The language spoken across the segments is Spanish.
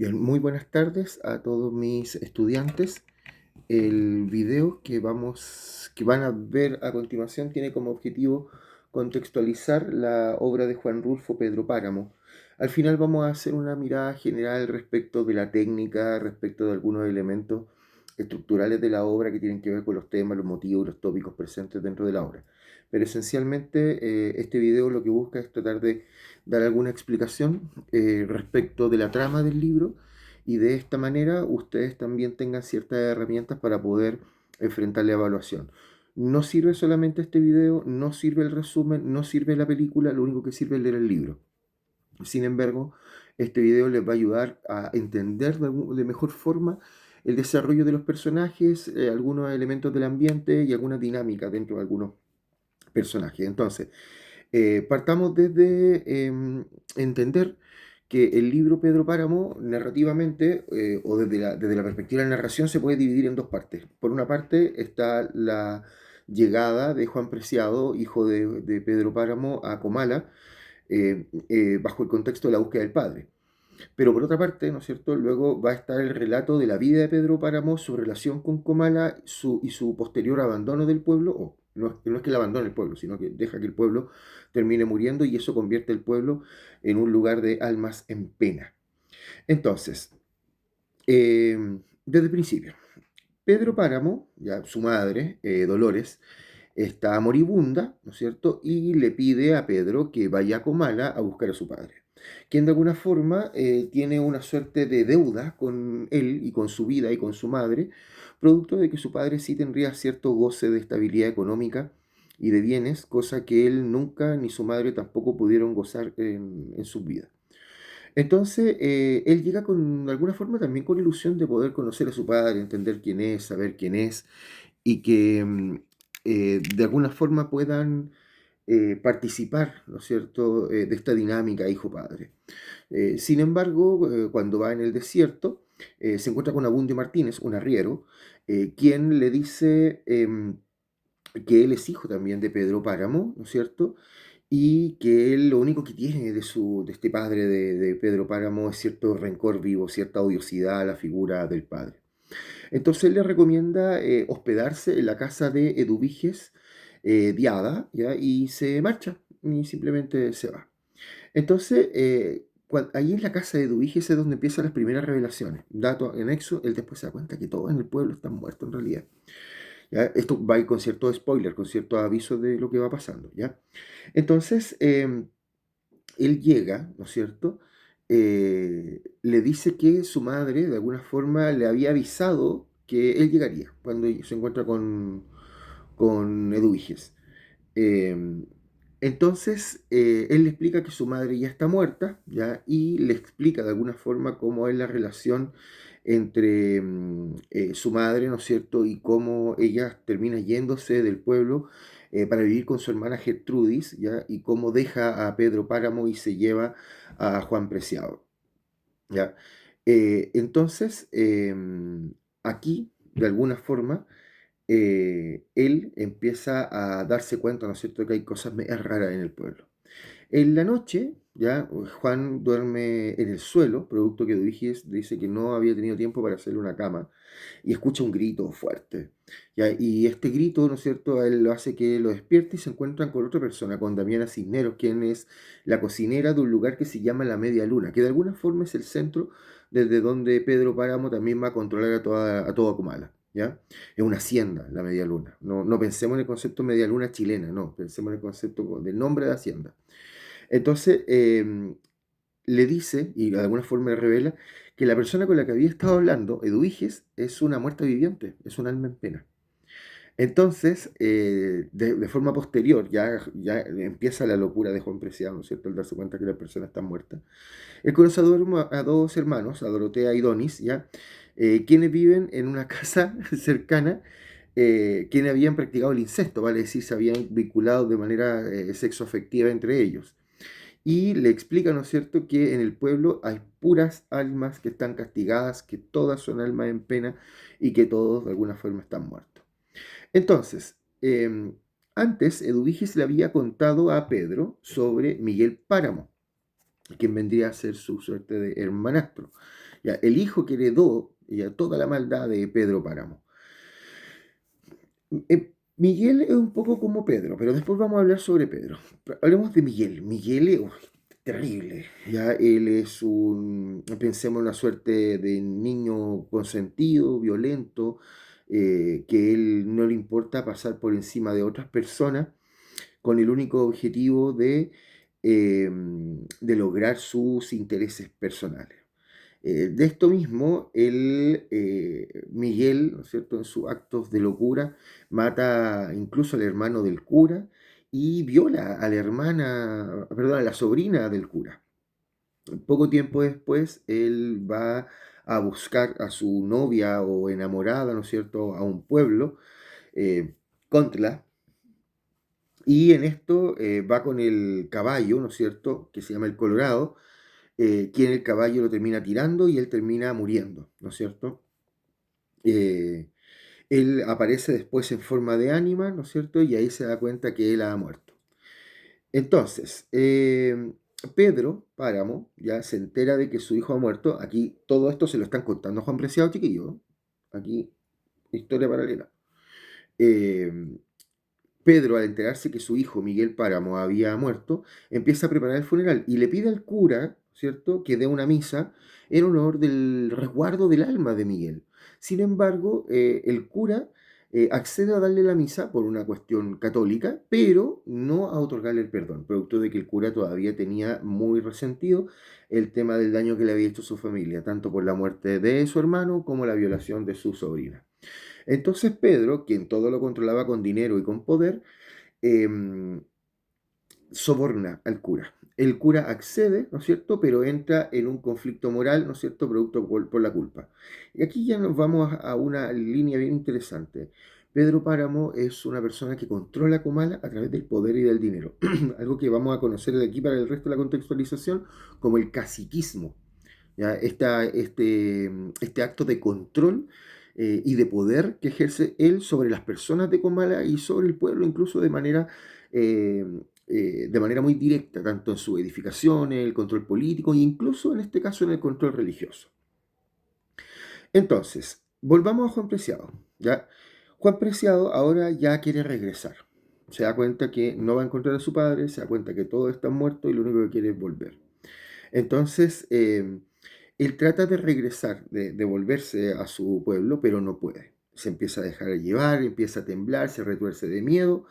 Bien, muy buenas tardes a todos mis estudiantes. El video que van a ver a continuación tiene como objetivo contextualizar la obra de Juan Rulfo Pedro Páramo. Al final vamos a hacer una mirada general respecto de la técnica, respecto de algunos elementos estructurales de la obra que tienen que ver con los temas, los motivos, los tópicos presentes dentro de la obra. Pero esencialmente este video lo que busca es tratar de dar alguna explicación respecto de la trama del libro y de esta manera ustedes también tengan ciertas herramientas para poder enfrentar la evaluación. No sirve solamente este video, no sirve el resumen, no sirve la película, lo único que sirve es leer el libro. Sin embargo, este video les va a ayudar a entender de mejor forma el desarrollo de los personajes, algunos elementos del ambiente y alguna dinámica dentro de algunos personajes. Entonces, partamos desde entender que el libro Pedro Páramo, narrativamente, o desde la perspectiva de la narración, se puede dividir en dos partes. Por una parte está la llegada de Juan Preciado, hijo de Pedro Páramo, a Comala, bajo el contexto de la búsqueda del padre. Pero por otra parte, ¿no es cierto? Luego va a estar el relato de la vida de Pedro Páramo, su relación con Comala y su posterior abandono del pueblo, o no es que él abandone el pueblo, sino que deja que el pueblo termine muriendo y eso convierte el pueblo en un lugar de almas en pena. Entonces, desde el principio, Pedro Páramo, ya su madre, Dolores, está moribunda, ¿no es cierto? Y le pide a Pedro que vaya a Comala a buscar a su padre, quien de alguna forma tiene una suerte de deuda con él y con su vida y con su madre, producto de que su padre sí tendría cierto goce de estabilidad económica y de bienes, cosa que él nunca ni su madre tampoco pudieron gozar en su vida. Entonces, él llega con, de alguna forma, también con la ilusión de poder conocer a su padre, entender quién es, saber quién es, y que de alguna forma puedan participar, ¿no es cierto?, de esta dinámica hijo-padre. Sin embargo, cuando va en el desierto, se encuentra con Abundio Martínez, un arriero, quien le dice que él es hijo también de Pedro Páramo, ¿no es cierto? Y que él lo único que tiene de este padre de Pedro Páramo es cierto rencor vivo, cierta odiosidad a la figura del padre. Entonces él le recomienda hospedarse en la casa de Eduviges Diada, ¿ya? Y se marcha, y simplemente se va. Entonces, ahí en la casa de Eduviges es donde empiezan las primeras revelaciones. Dato anexo, él después se da cuenta que todos en el pueblo están muertos en realidad. ¿Ya? Esto va a ir con cierto spoiler, con cierto aviso de lo que va pasando, ¿ya? Entonces, él llega, ¿no es cierto? Le dice que su madre, de alguna forma, le había avisado que él llegaría cuando se encuentra con Eduviges. Eh, entonces, él le explica que su madre ya está muerta, ¿ya? Y le explica de alguna forma cómo es la relación entre su madre, ¿no es cierto? Y cómo ella termina yéndose del pueblo para vivir con su hermana Gertrudis, ¿ya? Y cómo deja a Pedro Páramo y se lleva a Juan Preciado, ¿ya? Entonces, aquí, de alguna forma, él empieza a darse cuenta, ¿no es cierto?, que hay cosas medias raras en el pueblo. En la noche, ya, Juan duerme en el suelo, producto que Eduviges dice que no había tenido tiempo para hacerle una cama, y escucha un grito fuerte. ¿Ya? Y este grito, ¿no es cierto?, a él lo hace que lo despierte y se encuentran con otra persona, con Damiana Cisneros, quien es la cocinera de un lugar que se llama La Media Luna, que de alguna forma es el centro desde donde Pedro Páramo también va a controlar a toda Comala. ¿Ya? Es una hacienda, la Media Luna. No, no pensemos en el concepto Media Luna chilena, no, pensemos en el concepto del nombre de hacienda. Entonces, le dice, y de alguna forma le revela, que la persona con la que había estado hablando, Eduviges, es una muerta viviente, es un alma en pena. Entonces, de forma posterior, ya empieza la locura de Juan Preciado, ¿no es cierto?, al darse cuenta que la persona está muerta. Él conoce a dos hermanos, a Dorotea y Donis, ¿ya? Quienes viven en una casa cercana, quienes habían practicado el incesto, vale decir, se habían vinculado de manera sexoafectiva entre ellos. Y le explica, ¿no es cierto?, que en el pueblo hay puras almas que están castigadas, que todas son almas en pena y que todos de alguna forma están muertos. Entonces, antes Eduviges le había contado a Pedro sobre Miguel Páramo. quien vendría a ser su suerte de hermanastro. Ya, el hijo que heredó ya, toda la maldad de Pedro Páramo. Miguel es un poco como Pedro, pero después vamos a hablar sobre Pedro. Hablemos de Miguel. Miguel es terrible. Ya él es pensemos en una suerte de niño consentido, violento, que él no le importa pasar por encima de otras personas con el único objetivo de lograr sus intereses personales. De esto mismo, Miguel, ¿no es cierto?, en sus actos de locura, mata incluso al hermano del cura y viola a la hermana, perdón, a la sobrina del cura. Poco tiempo después, él va a buscar a su novia o enamorada, ¿no es cierto?, a un pueblo, Contla, y en esto va con el caballo, ¿no es cierto?, que se llama el Colorado, quien el caballo lo termina tirando y él termina muriendo, ¿no es cierto? Eh, Él aparece después en forma de ánima, ¿no es cierto? Y ahí se da cuenta que él ha muerto. Entonces, Pedro Páramo ya se entera de que su hijo ha muerto. Aquí todo esto se lo están contando a Juan Preciado, chiquillo. Aquí, historia paralela. Eh, Pedro, al enterarse que su hijo Miguel Páramo había muerto, empieza a preparar el funeral y le pide al cura, ¿cierto?, que dé una misa en honor del resguardo del alma de Miguel. Sin embargo, el cura accede a darle la misa por una cuestión católica, pero no a otorgarle el perdón, producto de que el cura todavía tenía muy resentido el tema del daño que le había hecho a su familia, tanto por la muerte de su hermano como la violación de su sobrina. Entonces Pedro, quien todo lo controlaba con dinero y con poder, em, soborna al cura. El cura accede, ¿no es cierto?, pero entra en un conflicto moral, ¿no es cierto?, producto por la culpa. Y aquí ya nos vamos a una línea bien interesante. Pedro Páramo es una persona que controla Comala a través del poder y del dinero. Algo que vamos a conocer de aquí para el resto de la contextualización como el caciquismo. ¿Ya? Este acto de control y de poder que ejerce él sobre las personas de Comala y sobre el pueblo, incluso eh, de manera muy directa, tanto en sus edificaciones, el control político e incluso en este caso en el control religioso. Entonces, volvamos a Juan Preciado. ¿Ya? Juan Preciado ahora ya quiere regresar. Se da cuenta que no va a encontrar a su padre, se da cuenta que todos están muertos y lo único que quiere es volver. Entonces, él trata de regresar, de volverse a su pueblo, pero no puede. Se empieza a dejar llevar, empieza a temblar, se retuerce de miedo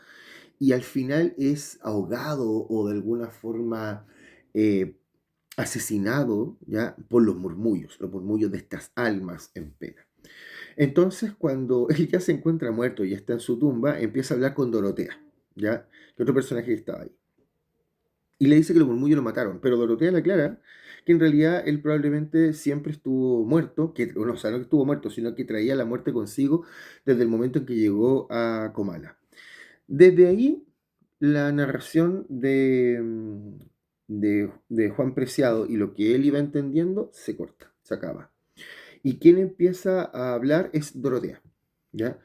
y al final es ahogado o de alguna forma eh, asesinado, ¿ya?, por los murmullos de estas almas en pena. Entonces, cuando él ya se encuentra muerto y está en su tumba, empieza a hablar con Dorotea, ¿ya?, que otro personaje que estaba ahí. Y le dice que los murmullos lo mataron, pero Dorotea le aclara que en realidad él probablemente siempre estuvo muerto, que, no, o sea, no que estuvo muerto, sino que traía la muerte consigo desde el momento en que llegó a Comala. Desde ahí, la narración de Juan Preciado y lo que él iba entendiendo se corta, se acaba. Y quien empieza a hablar es Dorotea, ¿ya?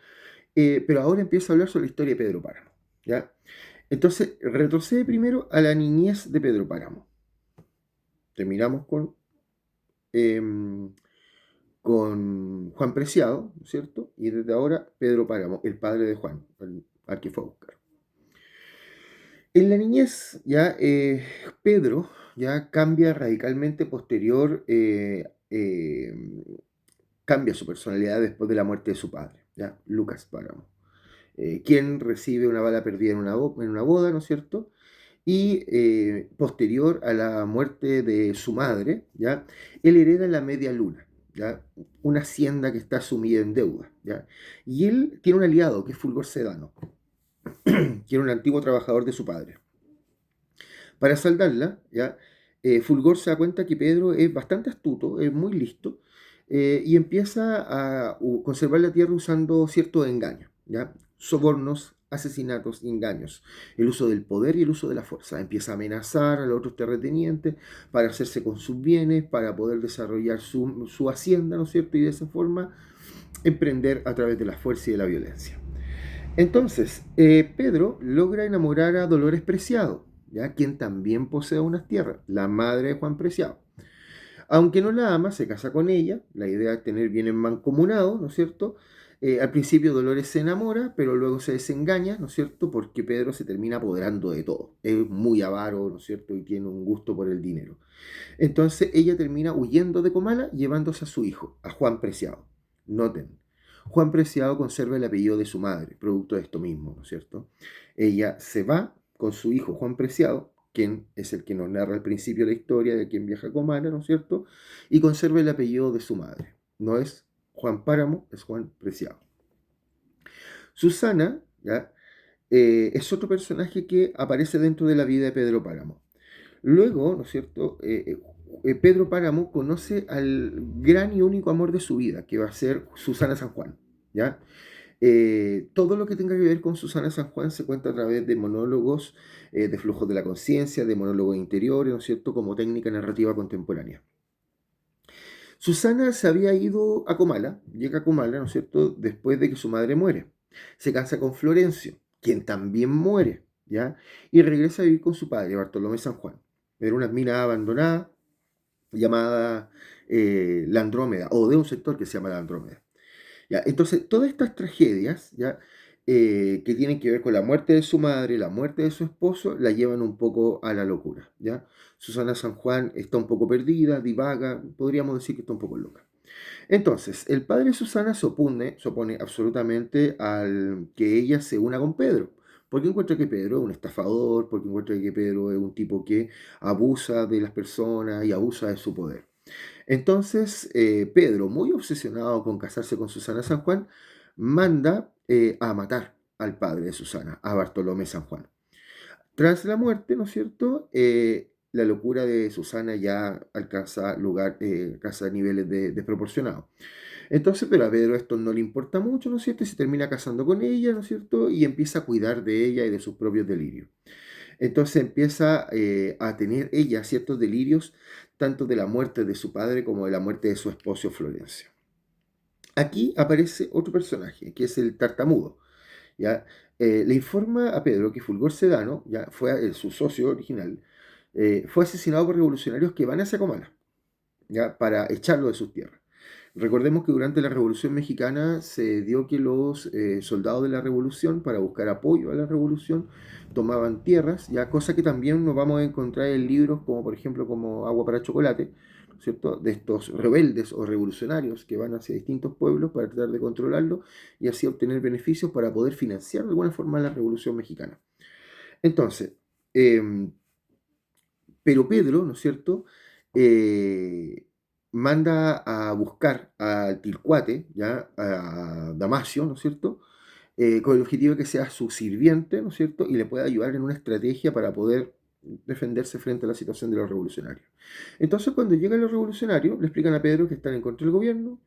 Pero ahora empieza a hablar sobre la historia de Pedro Páramo, ¿ya? Entonces, retrocede primero a la niñez de Pedro Páramo. Terminamos em, con Juan Preciado, ¿cierto? Y desde ahora Pedro Páramo, el padre de Juan, al que fue a buscar. En la niñez, ya Pedro ya cambia radicalmente posterior, cambia su personalidad después de la muerte de su padre, ya Lucas Páramo, quien recibe una bala perdida en una boda, ¿no es cierto? Y posterior a la muerte de su madre, ¿ya?, él hereda la Media Luna, ¿ya?, una hacienda que está sumida en deuda, ¿ya? Y él tiene un aliado que es Fulgor Sedano, que era un antiguo trabajador de su padre. Para saldarla, ¿ya?, Fulgor se da cuenta que Pedro es bastante astuto, es muy listo, y empieza a conservar la tierra usando ciertos engaños, ¿ya?, sobornos, asesinatos y engaños, el uso del poder y el uso de la fuerza. Empieza a amenazar a los otros terratenientes para hacerse con sus bienes, para poder desarrollar su hacienda, ¿no es cierto?, y de esa forma emprender a través de la fuerza y de la violencia. Entonces, Pedro logra enamorar a Dolores Preciado, ¿ya? Quien también posee unas tierras, la madre de Juan Preciado. Aunque no la ama, se casa con ella, la idea es tener bienes mancomunados, ¿no es cierto? Al principio Dolores se enamora, pero luego se desengaña, ¿no es cierto? Porque Pedro se termina apoderando de todo. Es muy avaro, ¿no es cierto? Y tiene un gusto por el dinero. Entonces ella termina huyendo de Comala, llevándose a su hijo, a Juan Preciado. Noten, Juan Preciado conserva el apellido de su madre, producto de esto mismo, ¿no es cierto? Ella se va con su hijo Juan Preciado, quien es el que nos narra al principio la historia de quien viaja a Comala, ¿no es cierto? Y conserva el apellido de su madre. No es Juan Páramo, es Juan Preciado. Susana, ¿ya? Es otro personaje que aparece dentro de la vida de Pedro Páramo. Luego, ¿no es cierto? Pedro Páramo conoce al gran y único amor de su vida, que va a ser Susana San Juan, ¿ya? Todo lo que tenga que ver con Susana San Juan se cuenta a través de monólogos de flujos de la conciencia, de monólogos interiores, ¿no es cierto?, como técnica narrativa contemporánea. Susana se había ido a Comala, llega a Comala, ¿no es cierto?, después de que su madre muere. Se casa con Florencio, quien también muere, ¿ya? Y regresa a vivir con su padre, Bartolomé San Juan. Era una mina abandonada llamada La Andrómeda, o de un sector que se llama La Andrómeda. ¿Ya? Entonces, todas estas tragedias, ¿ya? Que tienen que ver con la muerte de su madre, la muerte de su esposo, la llevan un poco a la locura, ¿ya? Susana San Juan está un poco perdida, divaga, podríamos decir que está un poco loca. Entonces, el padre de Susana se opone absolutamente al que ella se una con Pedro, porque encuentra que Pedro es un estafador, porque encuentra que Pedro es un tipo que abusa de las personas y abusa de su poder. Entonces, Pedro, muy obsesionado con casarse con Susana San Juan, manda a matar al padre de Susana, a Bartolomé San Juan. Tras la muerte, ¿no es cierto? La locura de Susana ya alcanza niveles desproporcionados. Entonces, pero a Pedro esto no le importa mucho, ¿no es cierto? Y se termina casando con ella, ¿no es cierto? Y empieza a cuidar de ella y de sus propios delirios. Entonces empieza a tener ella ciertos delirios, tanto de la muerte de su padre como de la muerte de su esposo Florencio. Aquí aparece otro personaje, que es el tartamudo. ¿Ya? Le informa a Pedro que Fulgor Sedano, ya fue su socio original, fue asesinado por revolucionarios que van hacia Comala, ¿ya? Para echarlo de sus tierras. Recordemos que durante la Revolución Mexicana se dio que los soldados de la Revolución, para buscar apoyo a la Revolución, tomaban tierras, ya cosa que también nos vamos a encontrar en libros como por ejemplo como Agua para Chocolate, ¿cierto? De estos rebeldes o revolucionarios que van hacia distintos pueblos para tratar de controlarlo y así obtener beneficios para poder financiar de alguna forma la Revolución Mexicana. Entonces, eh, pero Pedro, ¿no es cierto? Eh, Manda a buscar al Tilcuate, ¿ya? A Damasio, ¿no es cierto? Con el objetivo de que sea su sirviente, ¿no es cierto? Y le pueda ayudar en una estrategia para poder defenderse frente a la situación de los revolucionarios. Entonces, cuando llegan los revolucionarios, le explican a Pedro que están en contra del gobierno,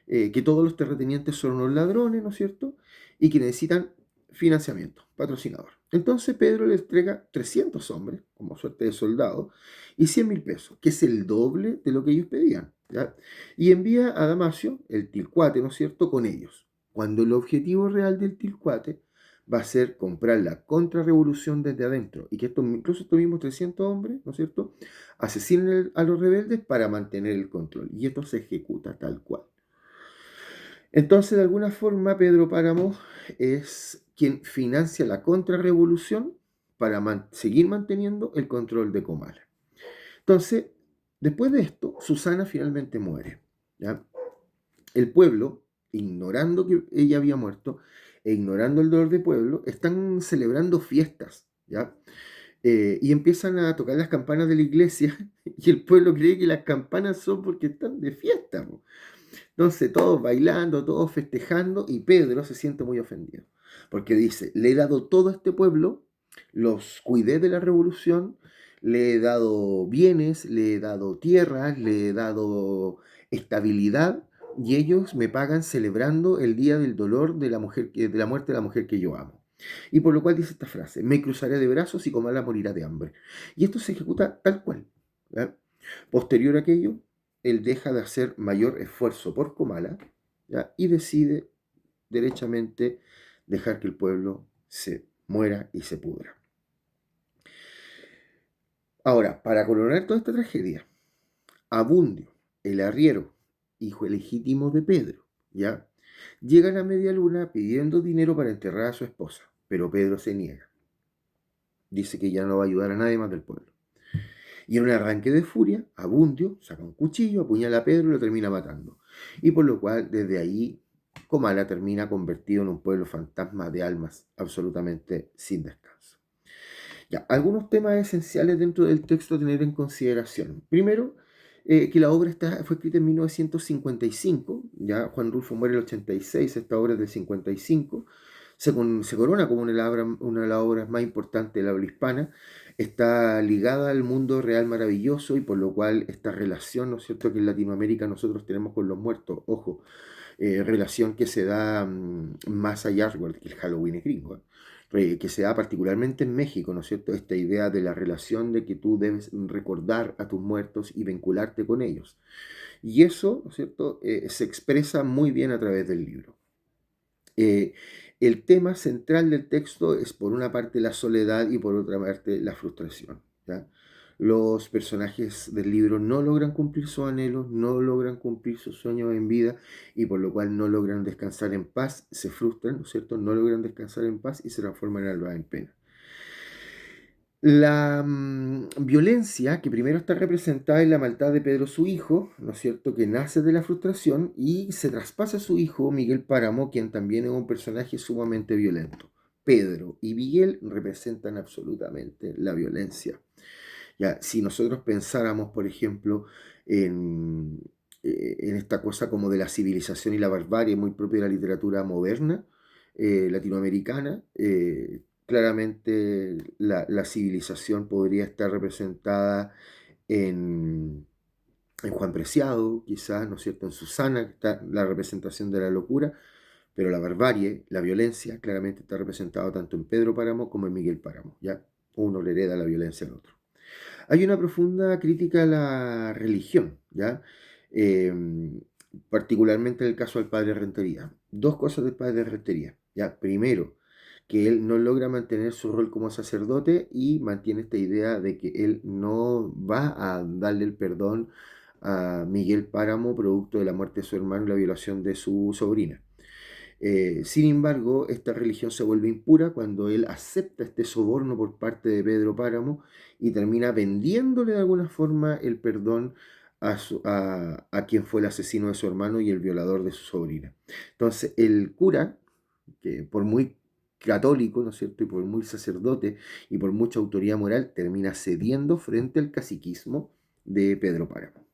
que todos los terratenientes son unos ladrones, ¿no es cierto? Y que necesitan financiamiento, patrocinador. Entonces Pedro le entrega 300 hombres, como suerte de soldado, y 100.000 pesos, que es el doble de lo que ellos pedían, ¿ya? Y envía a Damasio, el Tilcuate, ¿no es cierto?, con ellos. Cuando el objetivo real del Tilcuate va a ser comprar la contrarrevolución desde adentro, y que incluso estos mismos 300 hombres, ¿no es cierto?, asesinen a los rebeldes para mantener el control. Y esto se ejecuta tal cual. Entonces, de alguna forma, Pedro Páramo es quien financia la contrarrevolución para seguir manteniendo el control de Comala. Entonces, después de esto, Susana finalmente muere, ¿ya? El pueblo, ignorando que ella había muerto e ignorando el dolor del pueblo, están celebrando fiestas, ¿ya? Y empiezan a tocar las campanas de la iglesia y el pueblo cree que las campanas son porque están de fiesta, ¿no? Entonces, todos bailando, todos festejando, y Pedro se siente muy ofendido, porque dice, le he dado todo a este pueblo, los cuidé de la revolución, le he dado bienes, le he dado tierras, le he dado estabilidad, y ellos me pagan celebrando el día del dolor de la mujer, de la muerte de la mujer que yo amo. Y por lo cual dice esta frase, me cruzaré de brazos y Comala morirá de hambre. Y esto se ejecuta tal cual, ¿ya? Posterior a aquello, él deja de hacer mayor esfuerzo por Comala, ¿ya? Y decide derechamente dejar que el pueblo se muera y se pudra. Ahora, para coronar toda esta tragedia, Abundio, el arriero, hijo legítimo de Pedro, ¿ya? Llega a la media luna pidiendo dinero para enterrar a su esposa, pero Pedro se niega. Dice que ya no va a ayudar a nadie más del pueblo. Y en un arranque de furia, Abundio saca un cuchillo, apuñala a Pedro y lo termina matando. Y por lo cual, desde ahí, Comala termina convertido en un pueblo fantasma de almas, absolutamente sin descanso. Ya, algunos temas esenciales dentro del texto a tener en consideración. Primero, que la obra fue escrita en 1955, ya Juan Rulfo muere en el 86, esta obra es del 55, se corona como una de las obras más importantes de la habla hispana, está ligada al mundo real maravilloso y por lo cual esta relación, ¿no es cierto?, que en Latinoamérica nosotros tenemos con los muertos, ojo, relación que se da más allá, igual que el Halloween es gringo, que se da particularmente en México, ¿no es cierto? Esta idea de la relación de que tú debes recordar a tus muertos y vincularte con ellos. Y eso, ¿no es cierto?, se expresa muy bien a través del libro. Eh, el tema central del texto es por una parte la soledad y por otra parte la frustración, ¿ya? Los personajes del libro no logran cumplir sus anhelos, no logran cumplir sus sueños en vida y por lo cual no logran descansar en paz, se frustran, ¿no es cierto? No logran descansar en paz y se transforman en alma en pena. La violencia, que primero está representada en la maldad de Pedro, su hijo, ¿no es cierto?, que nace de la frustración y se traspasa a su hijo, Miguel Páramo, quien también es un personaje sumamente violento. Pedro y Miguel representan absolutamente la violencia. Ya, si nosotros pensáramos, por ejemplo, en, en esta cosa como de la civilización y la barbarie muy propia de la literatura moderna, latinoamericana, claramente la civilización podría estar representada en, en Juan Preciado, quizás, ¿no es cierto?, en Susana, que está la representación de la locura, pero la barbarie, la violencia, claramente está representado tanto en Pedro Páramo como en Miguel Páramo, ¿ya? Uno le hereda la violencia al otro. Hay una profunda crítica a la religión, ¿ya? Em, Particularmente en el caso del padre Rentería. Dos cosas del padre Rentería, ¿ya? Primero, que él no logra mantener su rol como sacerdote y mantiene esta idea de que él no va a darle el perdón a Miguel Páramo producto de la muerte de su hermano y la violación de su sobrina. Sin embargo, esta religión se vuelve impura cuando él acepta este soborno por parte de Pedro Páramo y termina vendiéndole de alguna forma el perdón a quien fue el asesino de su hermano y el violador de su sobrina. Entonces, el cura, que por muy católico, ¿no es cierto?, y por muy sacerdote y por mucha autoridad moral, termina cediendo frente al caciquismo de Pedro Páramo.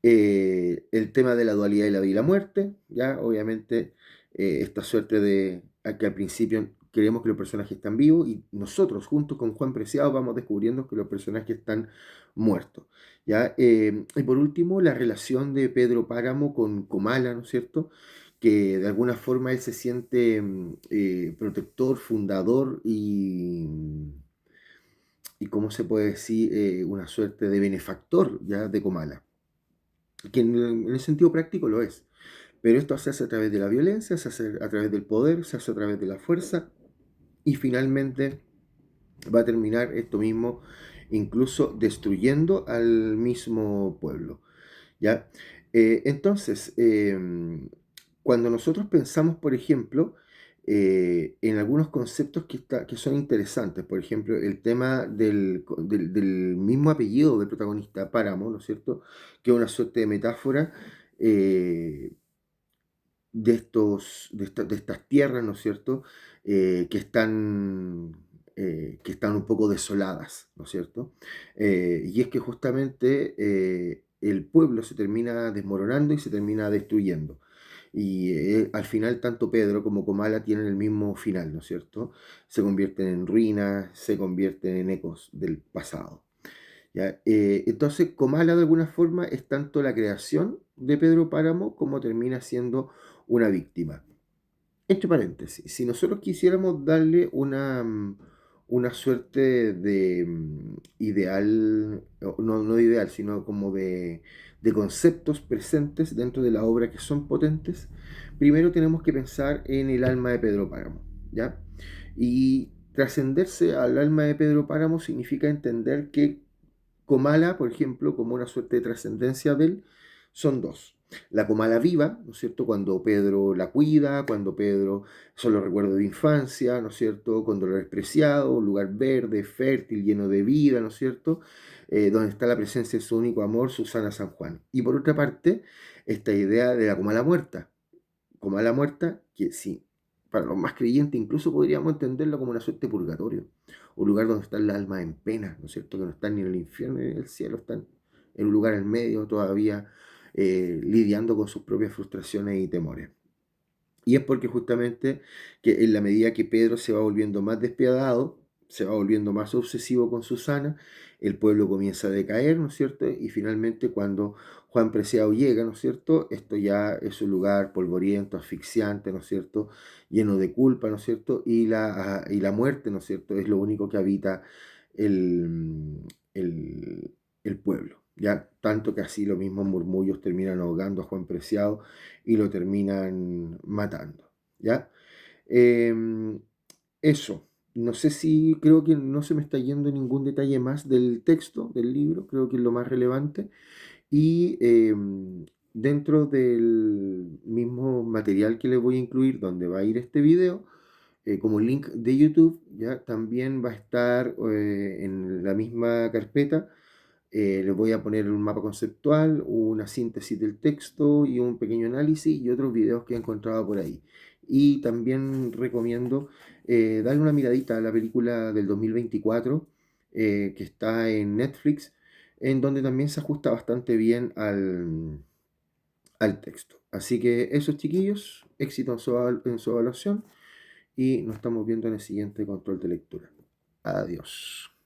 El tema de la dualidad de la vida y la muerte, ya obviamente esta suerte de que al principio creemos que los personajes están vivos y nosotros junto con Juan Preciado vamos descubriendo que los personajes están muertos, ¿ya? Y por último, la relación de Pedro Páramo con Comala, ¿no es cierto? Que de alguna forma él se siente protector, fundador y ¿cómo se puede decir? Una suerte de benefactor, ¿ya? De Comala, que en el sentido práctico lo es. Pero esto se hace a través de la violencia, se hace a través del poder, se hace a través de la fuerza y finalmente va a terminar esto mismo incluso destruyendo al mismo pueblo, ¿ya? Entonces, cuando nosotros pensamos, por ejemplo, en algunos conceptos que son interesantes, por ejemplo, el tema del mismo apellido del protagonista, Páramo, ¿no es cierto?, que es una suerte de metáfora eh, de estas tierras, ¿no es cierto?, que están un poco desoladas, ¿no es cierto? Y es que justamente el pueblo se termina desmoronando y se termina destruyendo. Y al final tanto Pedro como Comala tienen el mismo final, ¿no es cierto? Se convierten en ruinas, se convierten en ecos del pasado. ¿Ya? Entonces, Comala de alguna forma es tanto la creación de Pedro Páramo como termina siendo una víctima. Entre paréntesis, si nosotros quisiéramos darle una suerte de ideal, no ideal, sino como de conceptos presentes dentro de la obra que son potentes, primero tenemos que pensar en el alma de Pedro Páramo, ¿ya? Y trascenderse al alma de Pedro Páramo significa entender que Comala, por ejemplo, como una suerte de trascendencia de él, son dos. La Comala viva, ¿no es cierto? Cuando Pedro la cuida, cuando Pedro son los recuerdos de infancia, ¿no es cierto? Cuando lo ha despreciado, un lugar verde, fértil, lleno de vida, ¿no es cierto? Donde está la presencia de su único amor, Susana San Juan. Y por otra parte, esta idea de la Comala muerta. Comala muerta, que sí, para los más creyentes incluso podríamos entenderlo como una suerte de purgatorio, un lugar donde están las almas en pena, ¿no es cierto? Que no están ni en el infierno ni en el cielo, están en un lugar en medio todavía lidiando con sus propias frustraciones y temores. Y es porque justamente que en la medida que Pedro se va volviendo más despiadado, se va volviendo más obsesivo con Susana, el pueblo comienza a decaer, ¿no es cierto? Y finalmente cuando Juan Preciado llega, ¿no es cierto? Esto ya es un lugar polvoriento, asfixiante, ¿no es cierto? Lleno de culpa, ¿no es cierto? Y la muerte, ¿no es cierto? Es lo único que habita el, el pueblo. Ya, tanto que así los mismos murmullos terminan ahogando a Juan Preciado y lo terminan matando. ¿Ya? Em, Eso. No sé si creo que no se me está yendo ningún detalle más del texto del libro, creo que es lo más relevante. Y dentro del mismo material que les voy a incluir, donde va a ir este video, como link de YouTube, ya también va a estar en la misma carpeta. Les voy a poner un mapa conceptual, una síntesis del texto y un pequeño análisis y otros videos que he encontrado por ahí. Y también recomiendo darle una miradita a la película del 2024 que está en Netflix, en donde también se ajusta bastante bien al texto. Así que esos chiquillos, éxito en su evaluación y nos estamos viendo en el siguiente control de lectura. Adiós.